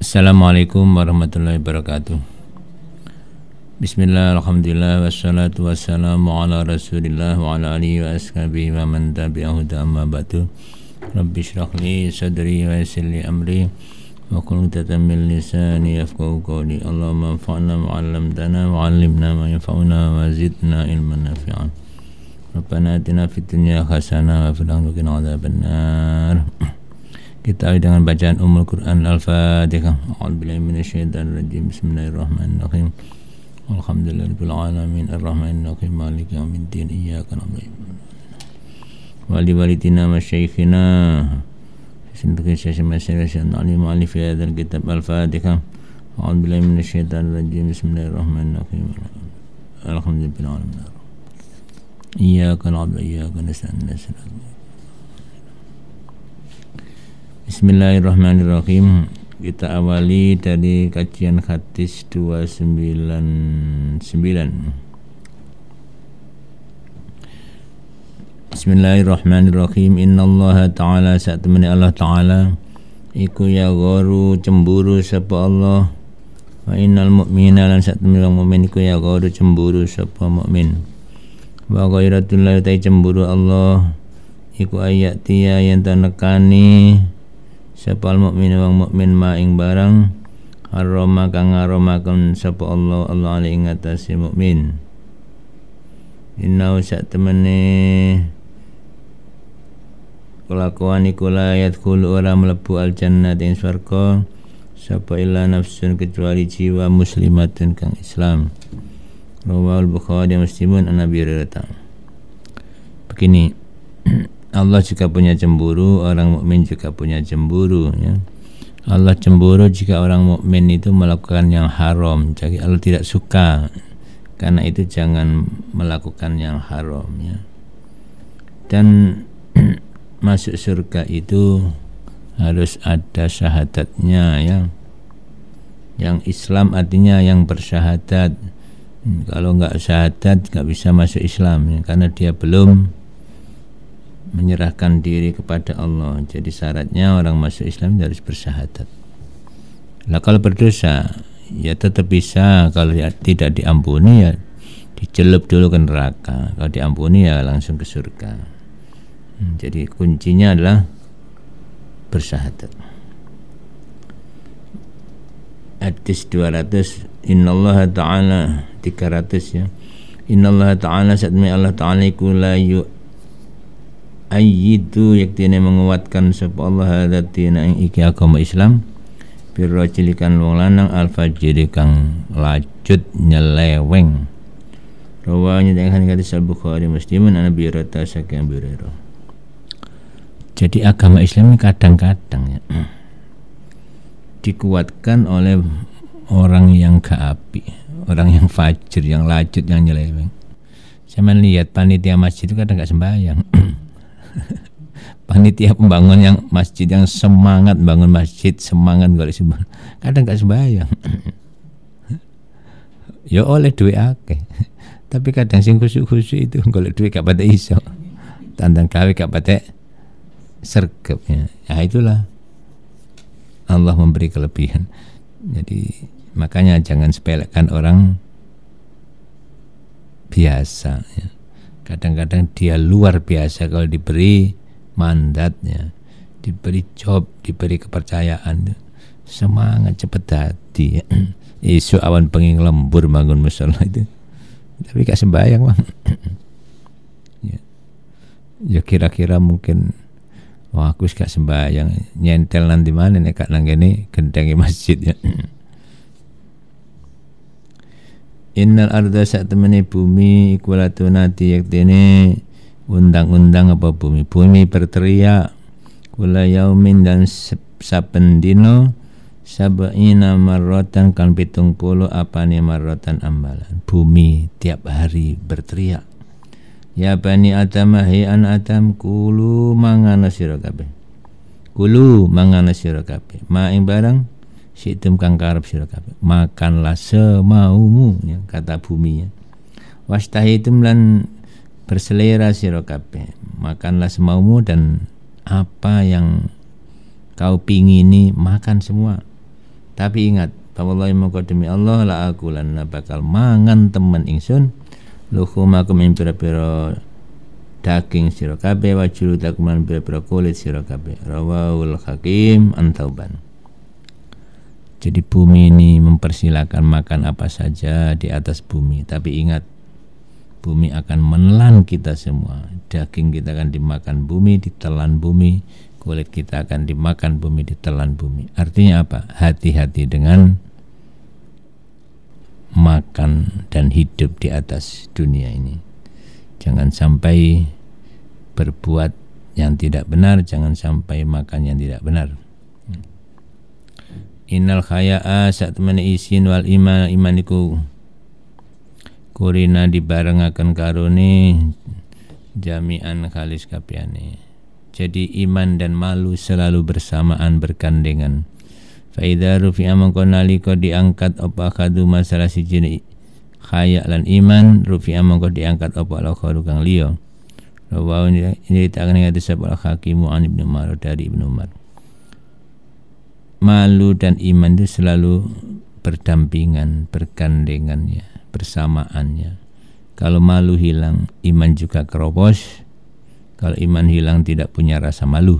Assalamualaikum warahmatullahi wabarakatuh. Bismillah, alhamdulillah, wassalatu wassalamu ala rasulillah wa ala alihi wa ashabihi wa man tabi'ahu amma ba'du. Rabbi shrah li sadri wa yassir li amri wa qul uqdatan min lisani yafqahu qawli. Allahumma anfa'na ma 'allamtana wa 'allimna ma yanfa'una wa zidna ilman nafi'an. Rabbana atina fid dunya hasanah wa fil akhirati qina adzabannar. Kita awali dengan bacaan Ummul Quran Al-Fatihah. A'udzubillahi minasyaitonir rajim. Bismillahirrahmanirrahim. Alhamdulillahirabbil alamin arrahmanir rahim maliki yaumiddin iyyaka na'budu wa iyyaka nasta'in masyayikhina sintekin syekh masyayikh alim alif hadzal kitab Al-Fatihah. A'udzubillahi minasyaitonir rajim. Bismillahirrahmanirrahim. Alhamdulillahirabbil alamin. Iyyaka na'budu wa iyyaka nasta'in. Bismillahirrahmanirrahim. Kita awali dari kajian hadis 299. Bismillahirrahmanirrahim. Innallaha ta'ala sa'atamani Allah ta'ala iku ya gharu cemburu sapa Allah. Wa innal mu'mina lan sa'atamani wong mukmin iku ya gharu cemburu sapa mukmin. Wa ghairatul ta cemburu Allah iku ayatiya yen tanekani sapa mukmin wong mukmin ma ing barang harama kang ngaromaken sapa Allah alaihi ing atase mukmin. Inna sak temene kelakuan iku la yadkhulu ora mlebu al jannah ing swarga sapa illa nafsun kecuali jiwa muslimatun kang Islam. Rawal Bukhari Muslimun an Abi Hurairah. Begini, Allah juga punya cemburu, orang mukmin juga punya cemburu, ya. Allah cemburu jika orang mukmin itu melakukan yang haram. Jadi Allah tidak suka. Karena itu jangan melakukan yang haram, ya. Dan masuk surga itu harus ada syahadatnya, ya. Yang Islam artinya yang bersyahadat. Kalau enggak syahadat enggak bisa masuk Islam, ya. Karena dia belum menyerahkan diri kepada Allah. Jadi syaratnya orang masuk Islam harus bersyahadat. Lah kalau berdosa ya tetap bisa, kalau tidak diampuni ya dicelup dulu ke neraka. Kalau diampuni ya langsung ke surga. Jadi kuncinya adalah bersyahadat. Hadis 200 innallaha ta'ala 300 ya. Innallaha ta'ala satmi Allah ta'ala iku la ayyidu yaktine menguatkan sapa Allah hadatina ing iki agama Islam birrajilikan wong lanang al-fajiri kang lajut nyeleweng. Rawanya dengan hadis Al-Bukhari Muslimun an Abi Hurairah saking Abi Hurairah. Jadi agama Islam ini kadang-kadang ya dikuatkan oleh orang yang gaapi, orang yang fajir, yang lajut, yang nyeleweng. Saya lihat panitia masjid itu kadang enggak sembahyang. Panitia pembangun yang masjid yang semangat bangun masjid, semangat golek sumber, kadang gak sembahyang. Ya oleh duit akeh. Tapi kadang sing khusyuk-khusyuk itu golek duit gak patek iso. Tandang gawe gak patek sergapnya. Ya itulah Allah memberi kelebihan. Jadi makanya jangan sepelekan orang biasa, ya. Kadang-kadang dia luar biasa kalau diberi mandatnya, diberi job, diberi kepercayaan, semangat cepet dadi. Isu awan bengi lembur bangun musala itu, tapi gak sembahyang bang. Ya kira-kira mungkin, wah aku gak sembahyang, nyentel nanti mana nek kak nanggene gendengi masjid ya. Innal arda satemene bumi iku latunati yaktene undang-undang apa bumi berteriak kula yaumin dan saben dina sab'ina marratan kan 70 apane marratan ambalan. Bumi tiap hari berteriak, ya bani adam hai an adam kulu mangana sira kabeh, kulu mangana sira kabeh ma ing barang situm kang karep sira kabeh, makanlah semaumu, ya, kata bumi, ya. Wastahitum lan berselera sira kabeh, makanlah semaumu dan apa yang kau pingini makan semua. Tapi ingat, wallahi mongko demi Allah la akulanna bakal mangan temen ingsun luhumakum ing pira-pira daging sira kabeh wa juludakum lan pira-pira kulit sira kabeh. Rawahul Hakim An-Tauban. Jadi bumi ini mempersilakan makan apa saja di atas bumi, tapi ingat, bumi akan menelan kita semua. Daging kita akan dimakan bumi, ditelan bumi. Kulit kita akan dimakan bumi, ditelan bumi. Artinya apa? Hati-hati dengan makan dan hidup di atas dunia ini. Jangan sampai berbuat yang tidak benar, jangan sampai makan yang tidak benar. Innal khaya'a satmana isin wal iman, imaniku kurina dibarengaken karone jami'an khalis kabehane. Jadi iman dan malu selalu bersamaan bergandengan. Fa idza rufi'a mangko nalika diangkat apa kadu masalah siji khaya lan iman, rufi'a mangko diangkat apa al-akharu kang liya. Rawahu ini ditakani hadis Al Hakim an Ibnu Umar, dari Ibnu Umar. Malu dan iman itu selalu berdampingan, bergandengannya, bersamaannya. Kalau malu hilang, iman juga keropos. Kalau iman hilang, tidak punya rasa malu.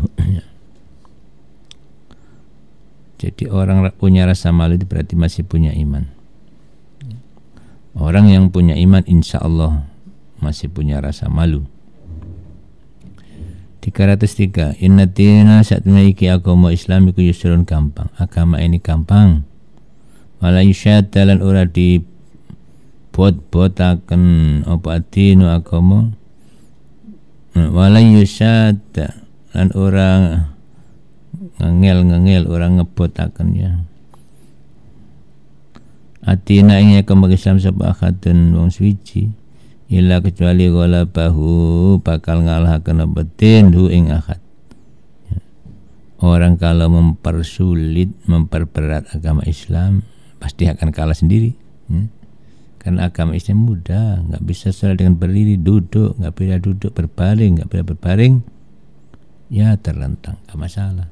Jadi orang punya rasa malu itu berarti masih punya iman. Orang yang punya iman insya Allah masih punya rasa malu. 303. Inna dina saat menaiki agama Islam iku yusrun gampang. Agama ini gampang. Wala yusyadda lan ora di bot-botaken apa dinu agama. Wala yusyadda lan ora ngengel orang ngebotaken ya. Atina ing agama Islam sapa akadun wong suci. Illa kecuali ghalabahu bakal ngalahaken betin hu ing akad. Orang kalau mempersulit, memperberat agama Islam pasti akan kalah sendiri. Karena agama Islam mudah, nggak bisa salat dengan berdiri, duduk, nggak bisa duduk, berbaring, nggak bisa berbaring, ya terlentang, nggak masalah.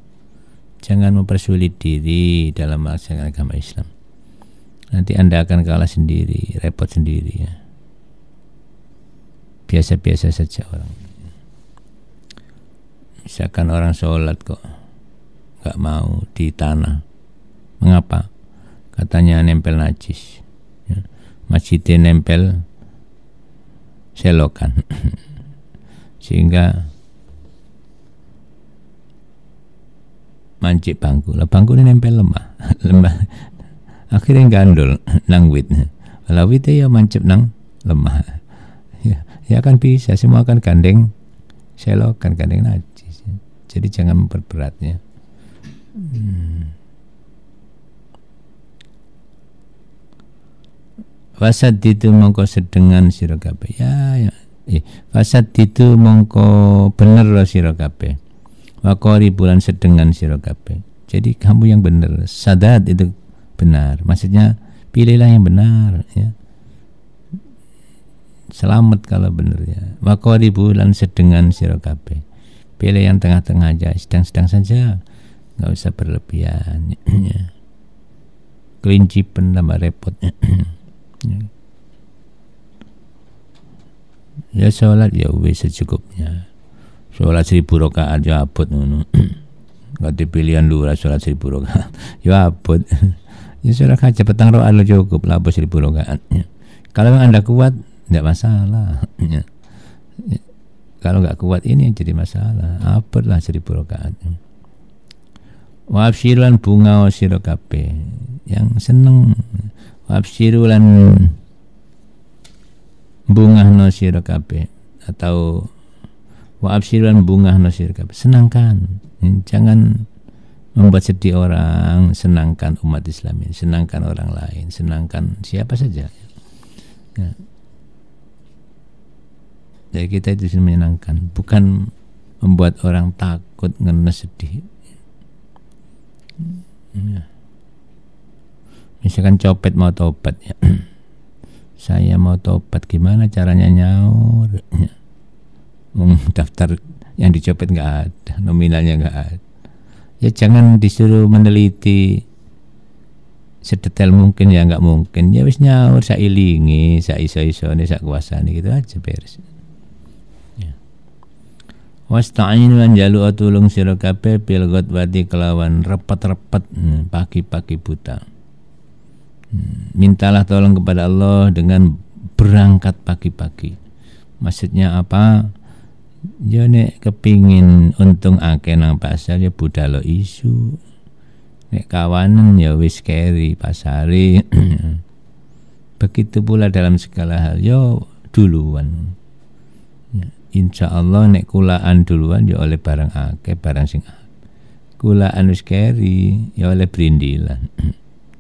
Jangan mempersulit diri dalam melaksanakan agama Islam. Nanti Anda akan kalah sendiri, repot sendiri ya. Biasa-biasa saja orang. Misalkan orang sholat kok nggak mau di tanah, mengapa? Katanya nempel najis. Ya. Masjidnya nempel selokan, sehingga mancik bangku. Lah bangku ini nempel lemah, akhirnya gandul nang wit. Lah witnya ya mancep nang lemah. Ya akan bisa, semua akan gandeng selokan, gandeng najis. Jadi jangan memperberatnya. Fasad itu mongko sedengan sira kabeh. Ya. Fasad itu mongko bener sira kabeh. Wa qaribulan sedengan sira kabeh. Jadi kamu yang benar. Sadat itu benar. Maksudnya pilihlah yang benar ya. Selamat kalau benar ya. Wa qaribulan sedengan sira kabeh. Pilih yang tengah-tengah aja, sedang-sedang saja. Enggak usah berlebihan ya. Kelincipan tambah repot. Ya sholat ya wis secukupnya. Sholat 1000 rakaat ya abot ngono. Enggak dipilihan lurah sholat 1000 rakaat. Ya abot. Ya sholat aja petang rakaat cukup lah 1000 rakaat. Kalau Anda kuat enggak masalah. Ya. Kalau enggak kuat ini yang jadi masalah. Abotlah 1000 rakaat. Wa absyiran bunga sira kabeh yang seneng. Wa absyiran bungahno sira kabeh atau wa absyiran bungahno sira kabeh. Senangkan. Jangan membuat sedih orang, senangkan umat Islam ini, senangkan orang lain, senangkan siapa saja. Ya. Jadi kita itu menyenangkan, bukan membuat orang takut, ngenes, sedih. Ya. Misalkan copet mau tobat ya. Saya mau tobat, gimana caranya nyaur? Ya. Daftar yang dicopet nggak ada, nominalnya nggak ada. Ya jangan disuruh meneliti sedetail mungkin ya nggak mungkin ya wis nyaur sailingi saiso-isone sak kuasane gitu aja beres. Wasta'inu lan jalu tulung sira kabeh bil ghadwati kelawan repet-repet pagi-pagi buta. Mintalah tolong kepada Allah dengan berangkat pagi-pagi. Maksudnya apa? Ya nek kepingin untung akeh nang pasar ya budal isu. Nek kawanan ya wis keri pasare. Begitu pula dalam segala hal yo duluan. Insya Allah nek kulaan duluan ya oleh barang akeh barang sing kulaan wis keri ya oleh brindilan.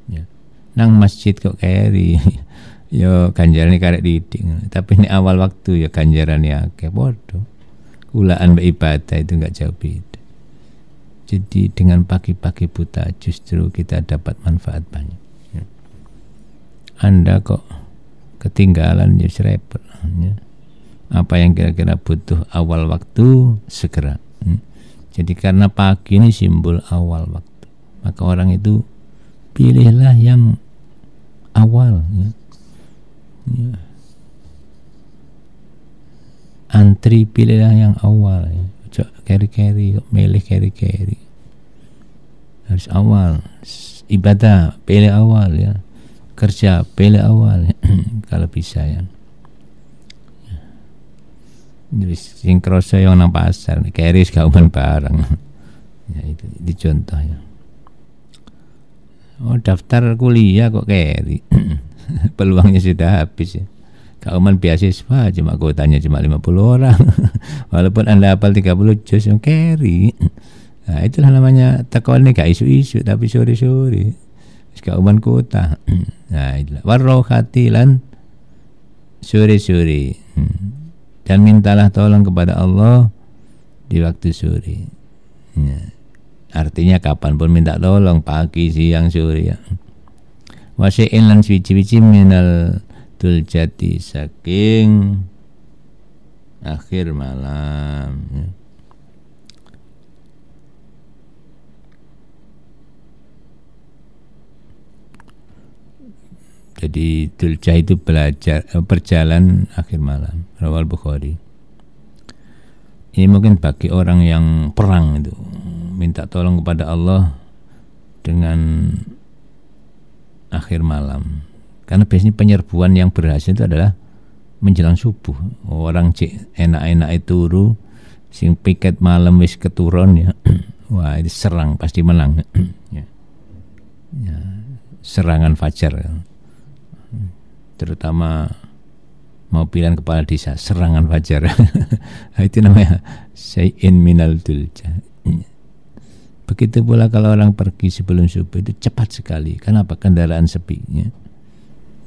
Ya. Nang masjid kok keri ya ganjarane karek didik tapi nek awal waktu ya ganjarane akeh padha. Kulaan beribadah itu enggak jauh beda. Jadi dengan pagi-pagi buta justru kita dapat manfaat banyak. Ya. Anda kok ketinggalan ya repot. Ya. Apa yang kira-kira butuh awal waktu segera. Jadi karena pagi ini simbol awal waktu, maka orang itu pilihlah yang awal. Ya. Antri pilihlah yang awal. Ya. Keri-keri, milih keri-keri. Harus awal. Ibadah pilih awal ya. Kerja pilih awal ya. Kalau bisa ya. Sing kroso yang nang pasar keris kauman barang ya itu contoh ya. Oh daftar kuliah kok keri peluangnya sudah habis ya. Kauman beasiswa cuma kuotanya cuma 50 orang walaupun Anda hafal 30 juz yang keri. Nah itulah namanya tekone gak isu-isu tapi sore-sore kauman kuota. Nah itulah warrohati lan sore-sore. Dan mintalah tolong kepada Allah di waktu sore. Ya. Artinya kapanpun minta tolong, pagi, siang, sore ya. Wasi'in lan suci-suci minal duljati saking akhir malam. Ya. Jadi Dulcah itu berjalan akhir malam. Rawal Bukhari. Ini mungkin bagi orang yang perang itu minta tolong kepada Allah dengan akhir malam. Karena biasanya penyerbuan yang berhasil itu adalah menjelang subuh. Orang cek enak-enak itu turu, sing piket malam wis keturun ya. Wah itu serang pasti menang. Ya. Ya. Serangan fajar. Ya. Terutama mau pilihan kepala desa serangan fajar. Itu namanya sayin minal dulja. Begitu pula kalau orang pergi sebelum subuh itu cepat sekali. Kenapa? Kendaraan sepi ya.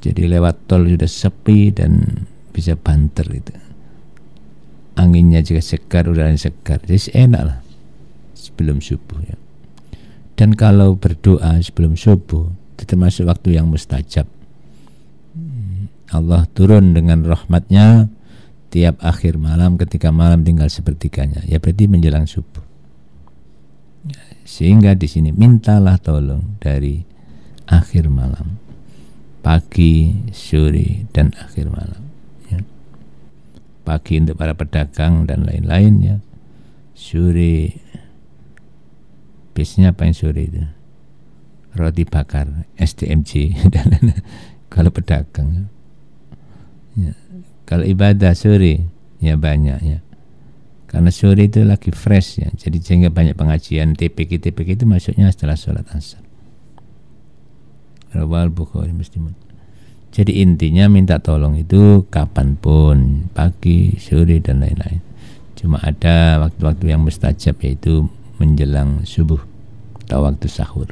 Jadi lewat tol sudah sepi dan bisa banter itu. Anginnya juga segar, udaranya segar. Jadi enak lah sebelum subuh ya. Dan kalau berdoa sebelum subuh itu termasuk waktu yang mustajab. Allah turun dengan rahmatnya tiap akhir malam ketika malam tinggal sepertiganya. Ya berarti menjelang subuh. Sehingga di sini mintalah tolong dari akhir malam, pagi, sore, dan akhir malam. Ya. Pagi untuk para pedagang dan lain-lain ya. Sore, biasanya apa yang sore itu? Roti bakar, STMJ dan kalau pedagang. Ya. Kalau ibadah sore ya banyak ya. Karena sore itu lagi fresh ya. Jadi sehingga banyak pengajian TPK itu masuknya setelah sholat asar. Rawal Bukhari Muslim. Jadi intinya minta tolong itu kapanpun, pagi, sore dan lain-lain. Cuma ada waktu-waktu yang mustajab yaitu menjelang subuh atau waktu sahur.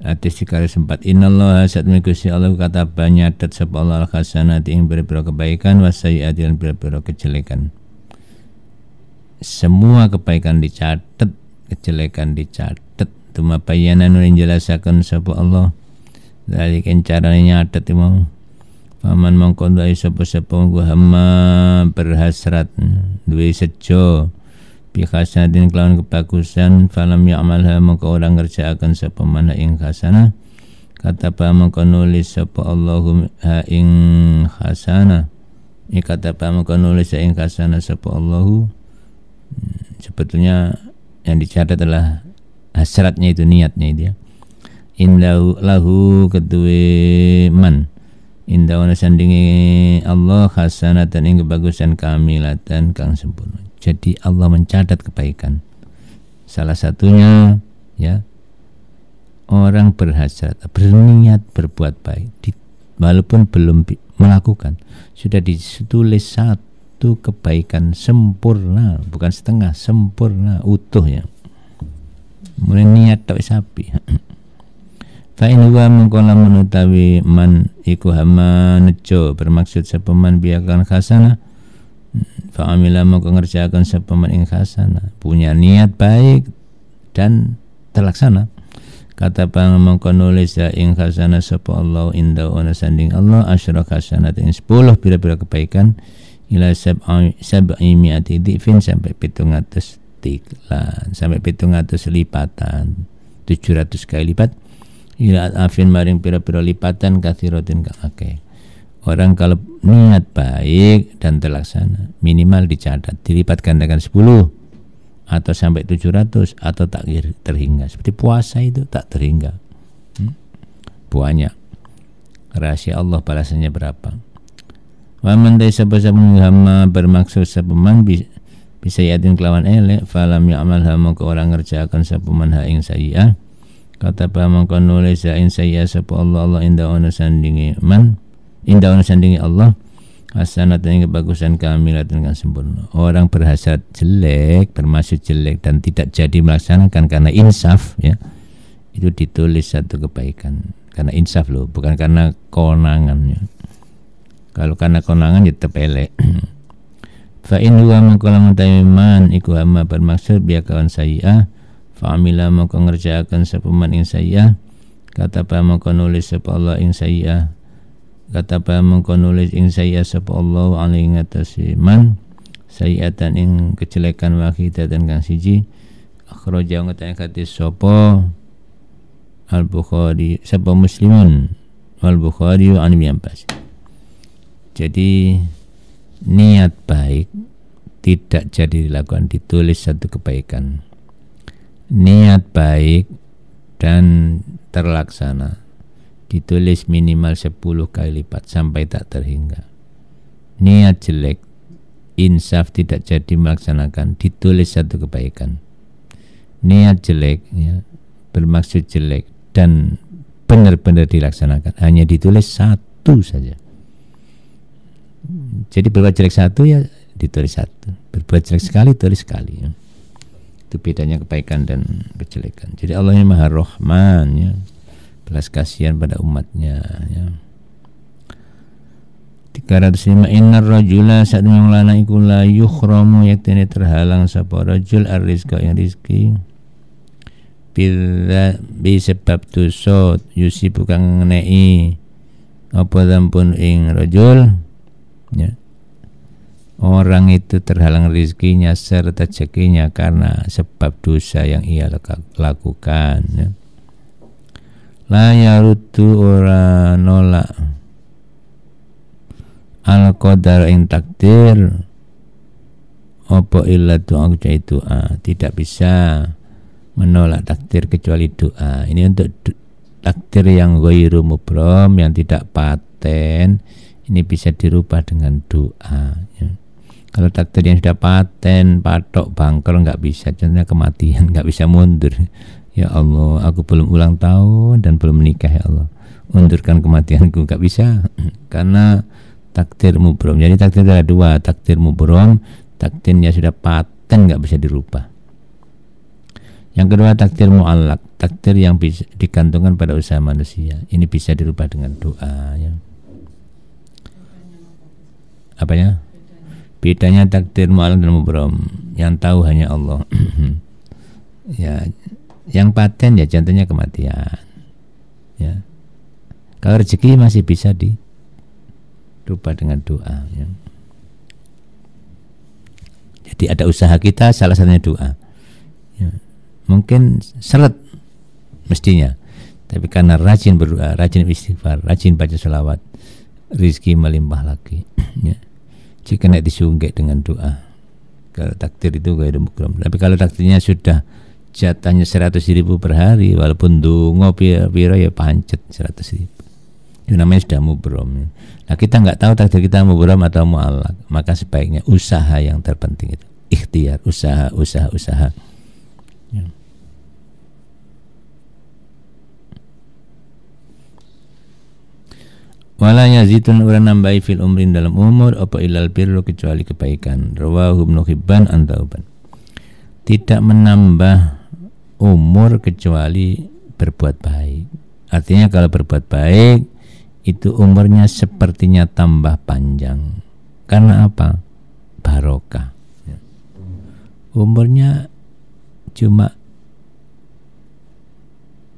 Hadis sekali sempat innallaha satmil Gusti Allah kata banyak dat sapa Allah hasanati ing biro kebaikan wasayyi'ati lan biro kejelekan. Semua kebaikan dicatat, kejelekan dicatat. Tuma bayanan nulin jelasaken sapa Allah. Dari carane nyatet mau. Faman mongko ndai sapa-sapa hamma berhasrat duwe sejo bi hasanatin kelawan kebagusan falam ya'malha maka orang ngerjaaken sapa man ing hasanah kata pa maka nulis sapa Allahu ha ing hasanah kata pa maka nulis ing hasanah sapa Allahu. Sebetulnya yang dicatat adalah hasratnya itu, niatnya itu ya. Indahu lahu kedue man indahu sandingi Allah hasanatan ing kebagusan kamilatan kang sempurna. Jadi Allah mencatat kebaikan. Salah satunya ya, orang berhasrat, berniat berbuat baik walaupun belum melakukan, sudah ditulis satu kebaikan sempurna, bukan setengah, sempurna, utuh ya. Mulai niat tak sapi. Fa in huwa mengkola menutawi man iku hama nejo bermaksud sapa man biakan hasanah fa amila mengko ngerjakan sapa man ing hasanah, punya niat baik dan terlaksana. Kata pang mengko nulis ya ing hasanah sapa Allah inda ana sanding Allah asyra hasanat ing 10 pira-pira kebaikan ila sab'i mi'ati dhifin sampai 700 tiklan, sampai 700 lipatan, 700 kali lipat. Ila afin maring pira-pira lipatan kathiratin kang akeh. Orang kalau niat baik dan terlaksana minimal dicatat dilipat gandakan 10 atau sampai 700 atau tak terhingga. Seperti puasa itu tak terhingga. Banyak. Rahasia Allah balasannya berapa. Wa man taisabasa hama bermaksud sapeman bisa yatin kelawan elek falam ya'mal hama ke orang ngerjakan sapeman ha ing sayyi'ah. Kata pa mangko nulis ya in sayya sapa Allah inda ana sandingi man inda ana sandingi Allah hasanatan ing kebagusan kamilatan kang sempurna. Orang berhasrat jelek, bermaksud jelek dan tidak jadi melaksanakan karena insaf ya, itu ditulis satu kebaikan karena insaf loh, bukan karena konangan ya. Kalau karena konangan ya tetap elek. Fa in huwa mangko lamun man iku hama bermaksud biakawan sayyi'ah fa'amila maka ngerjakan sapa man ing sayyi'ah kata pa maka nulis sapa Allah ing sayyi'ah kata pa maka nulis ing sayyi'ah sapa Allah alaihi ngatasi man sayyi'atan ing kejelekan wahidatan kang siji akhraja ngetane hadis sapa Al-Bukhari sapa Muslimun wal Bukhari an Ibnu Abbas. Jadi niat baik tidak jadi dilakukan, ditulis satu kebaikan. Niat baik dan terlaksana ditulis minimal 10 kali lipat sampai tak terhingga. Niat jelek, insaf tidak jadi melaksanakan, ditulis satu kebaikan. Niat jelek ya, bermaksud jelek dan benar-benar dilaksanakan, hanya ditulis satu saja. Jadi berbuat jelek satu ya ditulis satu, berbuat jelek sekali tulis sekali ya. Itu bedanya kebaikan dan kejelekan. Jadi Allah ini Maha Rahman ya, belas kasihan pada umatnya ya. 305 innar rajula saat menglana iku la yukhramu yaktene terhalang sapa rajul arrizqa yang rizki bila sebab dosa yusi bukan ngenei apa sampun ing rajul ya. Orang itu terhalang rezekinya serta rezekinya karena sebab dosa yang ia lakukan ya. La yarutu ora nolak al-qadar ing takdir apa illa doa tidak bisa menolak takdir kecuali doa. Ini untuk takdir yang ghairu mubram, yang tidak paten, ini bisa dirubah dengan doa ya. Kalau takdir yang sudah paten, patok, bangkrut nggak bisa, contohnya kematian, nggak bisa mundur. Ya Allah, aku belum ulang tahun dan belum menikah ya Allah, undurkan kematianku, nggak bisa karena takdir mubrom. Jadi takdir ada dua, takdir mubrom, takdirnya sudah paten nggak bisa dirubah. Yang kedua takdir mu'allak, takdir yang bisa digantungkan pada usaha manusia, ini bisa dirubah dengan doa ya. Apanya? Bedanya takdir mu'allak dan mubrom, yang tahu hanya Allah. Ya, yang paten ya contohnya kematian. Ya. Kalau rezeki masih bisa dirubah dengan doa ya. Jadi ada usaha kita, salah satunya doa. Ya. Mungkin seret mestinya, tapi karena rajin berdoa, rajin istighfar, rajin baca sholawat, rizki melimpah lagi. Ya. Jika nak disunggek dengan doa. Kalau takdir itu gak ada mukram. Tapi kalau takdirnya sudah jatahnya 100.000 per hari, walaupun dungo pira ya pancet 100.000. Itu namanya sudah mubrom. Nah kita nggak tahu takdir kita mubrom atau mu'allak, maka sebaiknya usaha yang terpenting itu, ikhtiar, usaha. Ya. Wala yazidun orang nambahi fil umrin dalam umur apa ilal birru kecuali kebaikan. Rawahu Ibnu Hibban an Tauban. Tidak menambah umur kecuali berbuat baik. Artinya kalau berbuat baik itu umurnya sepertinya tambah panjang. Karena apa? Barokah. Umurnya cuma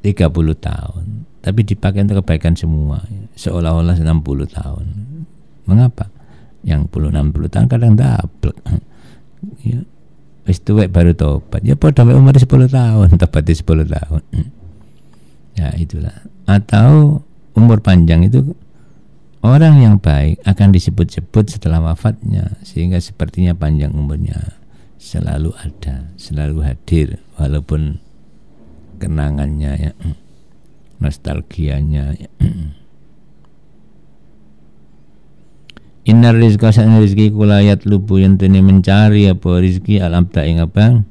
30 tahun, tapi dipakai untuk kebaikan semua, seolah-olah 60 tahun. Mengapa? Yang 60 tahun kadang double. Ya. Wis tuwek baru tobat. Ya padha umur 10 tahun, tobat 10 tahun. Ya itulah. Atau umur panjang itu orang yang baik akan disebut-sebut setelah wafatnya, sehingga sepertinya panjang umurnya, selalu ada, selalu hadir, walaupun kenangannya ya, nostalgianya ya. Innar rizqa sa'na rizki kulayat lubu yang tuni mencari apa rizki al-abda ing apa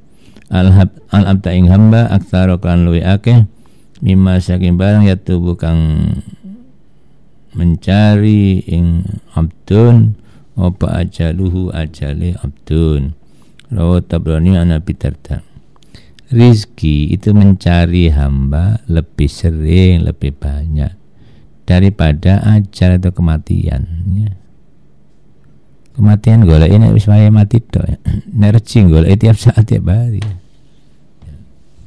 al-abda ing hamba aktsara kan luwi akeh mimma saking barang yatubu kang mencari ing abdun apa ajaluhu ajale abdun. Rawat Tabrani an Abi Darda. Rizki itu mencari hamba lebih sering, lebih banyak daripada ajal atau kematian ya. Kematian golek ini wis wae mati tok. Nek rezeki golek tiap saat tiap hari.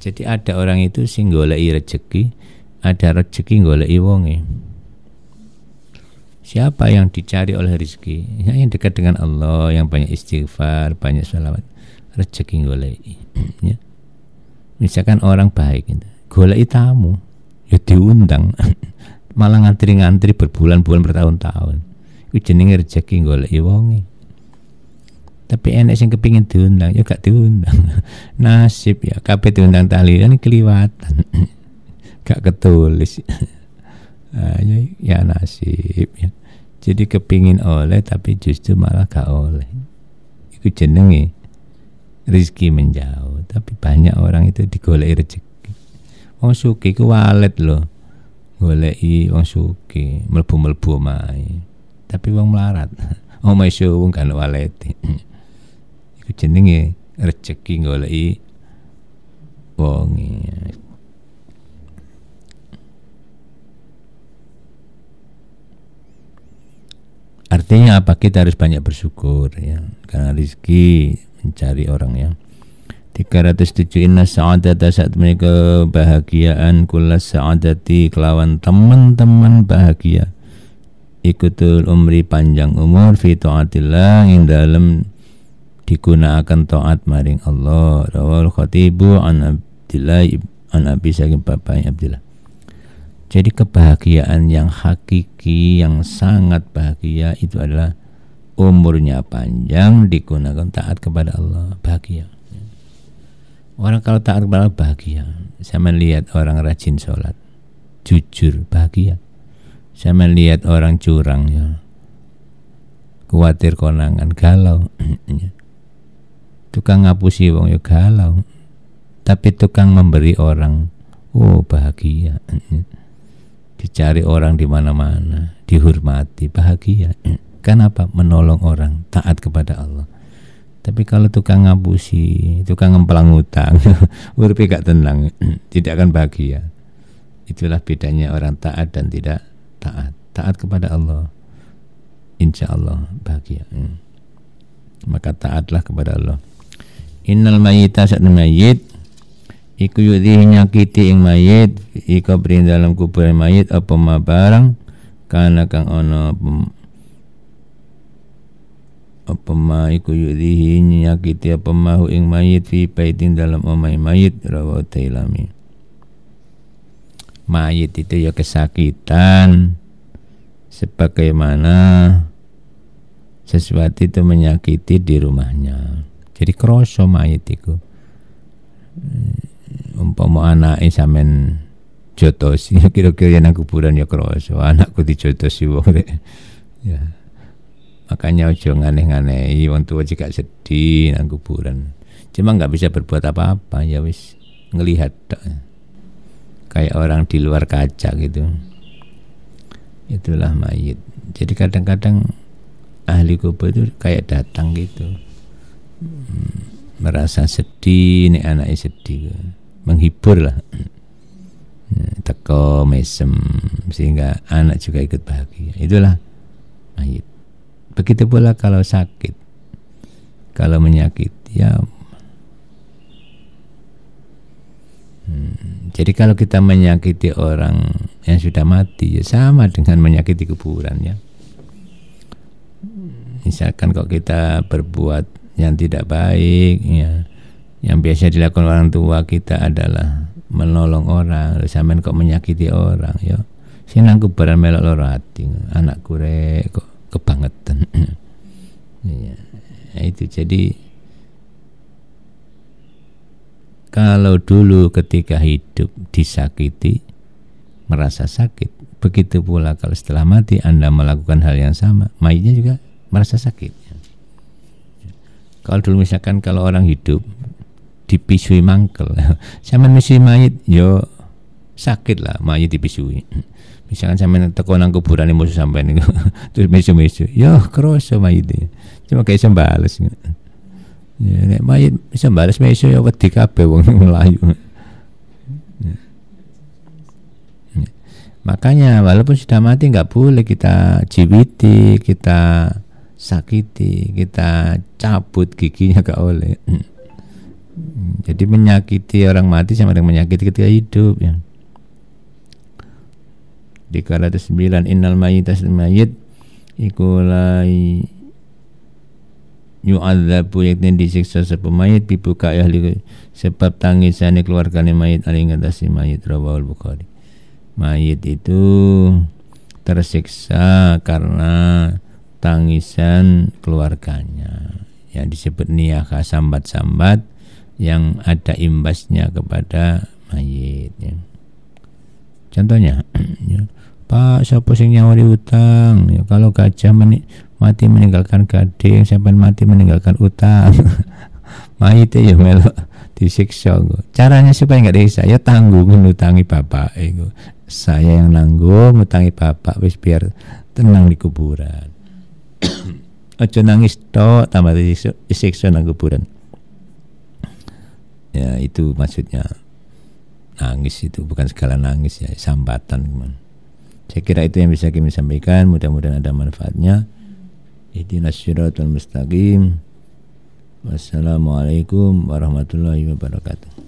Jadi ada orang itu sing goleki rezeki, ada rezeki goleki wonge. Siapa yang dicari oleh rezeki? Yang dekat dengan Allah, yang banyak istighfar, banyak sholawat, rezeki goleki. Ya. Misalkan orang baik itu, goleki tamu, ya diundang. Malah ngantri-ngantri berbulan-bulan bertahun-tahun. Itu jenenge rezeki goleki wonge. Tapi enek sing kepingin diundang ya gak diundang. Nasib ya kabeh diundang tahlilan keliwatan. Gak ketulis. Ya nasib ya. Jadi kepingin oleh tapi justru malah gak oleh. Itu jenenge rezeki menjauh. Tapi banyak orang itu digoleki rezeki. Wong sugih ku walet lho. Goleki wong sugih, mlebu-mlebu omahe. Tapi wong melarat, omahe suwung kan walete. Iku jenenge rezeki goleki wonge. Artinya apa? Kita harus banyak bersyukur ya, karena rezeki mencari orang ya. 307 inna sa'adata saat mereka kebahagiaan kullas sa'adati kelawan teman-teman bahagia ikutul umri panjang umur fi taatillah ing dalem digunakan taat maring Allah. Rawal khatibu an Abdillah an Abi saking bapaknya Abdillah. Jadi kebahagiaan yang hakiki, yang sangat bahagia itu adalah umurnya panjang digunakan taat kepada Allah, bahagia. Orang kalau taat kepada Allah bahagia. Saya melihat orang rajin sholat, jujur, bahagia. Saya melihat orang curang ya, khawatir konangan, galau. Tukang ngapusi wong ya galau. Tapi tukang memberi orang, oh bahagia. Dicari orang di mana-mana, dihormati, bahagia. Kenapa? Menolong orang, taat kepada Allah. Tapi kalau tukang ngapusi, tukang ngemplang utang, uripe gak tenang, tidak akan bahagia. Itulah bedanya orang taat dan tidak taat. Taat kepada Allah, insya Allah bahagia. Maka taatlah kepada Allah. Innal mayyita sa'nul mayyit iku yudhihi nyakiti ing mayit iku brin dalam kubur mayit apa ma barang kana kang ana apa apa ma iku yudhihi nyakiti apa mahu ing mayit fi baitin dalam omai mayit rawahu Dailami. Mayit itu ya kesakitan sebagaimana sesuatu itu menyakiti di rumahnya. Jadi kroso mayit itu. Umpama anake sampean jotosi kira-kira nang kuburan ya kroso anakku dijotosi wong rek. Ya. Makanya ojo nganeh-nganehi wong tua juga sedih nang kuburan. Cuma nggak bisa berbuat apa-apa ya wis ngelihat kayak orang di luar kaca gitu. Itulah mayit. Jadi kadang-kadang ahli kubur itu kayak datang gitu. Merasa sedih nih anaknya sedih. Menghibur lah. Teko mesem sehingga anak juga ikut bahagia. Itulah mayit. Begitu pula kalau sakit, kalau menyakiti ya. Jadi kalau kita menyakiti orang yang sudah mati ya sama dengan menyakiti kuburan ya. Misalkan kok kita berbuat yang tidak baik ya, yang biasa dilakukan orang tua kita adalah menolong orang, sampean kok menyakiti orang ya. Sing nang kuburan melok loro ati, anakku rek kok kebangetan. Ya, itu jadi kalau dulu ketika hidup disakiti merasa sakit, begitu pula kalau setelah mati Anda melakukan hal yang sama, mayitnya juga merasa sakit. Kalau dulu misalkan kalau orang hidup dipisui mangkel, sampean misui mayit yo sakit lah, mayit dipisui. Misalkan sampean teko nang kuburan musuh sampean niku terus misu-misu, yo kroso mayite. Cuma kayak sembales. Ya nek mayit bisa balas misu ya wedi kabeh wong melayu. Makanya walaupun sudah mati nggak boleh kita jiwiti, kita sakiti, kita cabut giginya gak oleh. Jadi menyakiti orang mati sama dengan menyakiti ketika hidup ya. Di kala 9 innal mayyitas mayyit iku lai yu'adzabu yakni disiksa sapa mayit bibuka ahli sebab tangisane keluargane mayit ali ngatasi mayit rawahul Bukhari. Mayit itu tersiksa karena tangisan keluarganya yang disebut niyaka, sambat-sambat yang ada imbasnya kepada mayit ya. Contohnya ya, Pak siapa sing nyawari utang ya, kalau gajah mati meninggalkan gading, sampai mati meninggalkan utang. Mayit ya melok disiksa. Caranya supaya nggak disiksa ya tanggung utangi bapak. Saya yang nanggung utangi bapak wis biar tenang di kuburan. Aja nangis tok tambah disiksa nang kuburan. Ya itu maksudnya. Nangis itu bukan segala nangis ya, sambatan gimana. Saya kira itu yang bisa kami sampaikan, mudah-mudahan ada manfaatnya. Ihdinas siratal mustaqim. Wassalamualaikum warahmatullahi wabarakatuh.